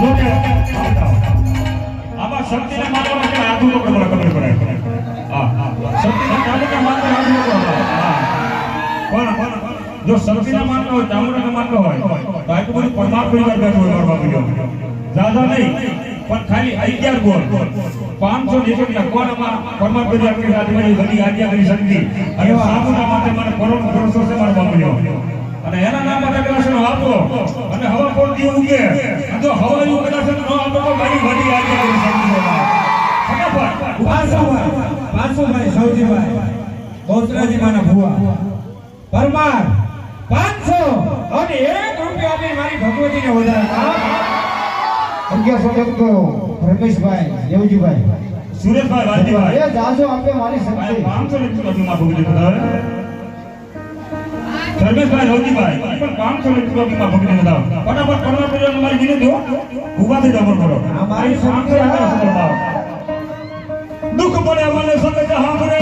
જો કે આમાં શક્તિને માનવા કે આધુ તો ખબર પડે હા શક્તિને ચામુંડા માનવા આધુ તો હા કોણ જો શક્તિને માનતો હોય ચામુંડાને માનતો હોય તો આટલું બધું પરમાર પરિવાર બેઠો હોય મારવા ગયો જ્યાદા નહીં પણ ખાલી 11 ગોળ 500 કોણમાં પરમાર પરિવાર કે સાથે મારી ઘણી આજ્ઞા કરી શક્તિ અને ચામુંડા માટે મને કરોડ વર્ષો છે મારવા ગયો અને એના નામ માટે કલાશન આપો અને હવા પોળથી ઉગે જો હવા યુ કલાશન ન આપો તો મારી વડી આજ્ઞા કરી શક્તિ ફટાફટ 500 ભાઈ સૌજીભાઈ બોસરાજી માના ભુવા પરમાર 500 અને 1 રૂપિયા આપી મારી ભગવતીને વધારે 1100 તો રમેશભાઈ દેવજીભાઈ સુરેશભાઈ વાલજીભાઈ એ જાજો આપે મારી શક્તિ 500 રૂપિયા માં ભગવતી વધારે ધર્મેશભાઈ રવજીભાઈ પણ 500 રૂપિયા ભગવતી વધારે ફટાફટ પરમાર પરિવાર મારી વિનંતી હો ઉભા થઈ જાવ કરો મારી શક્તિ દુઃખ પડે મને સતત સાંભળે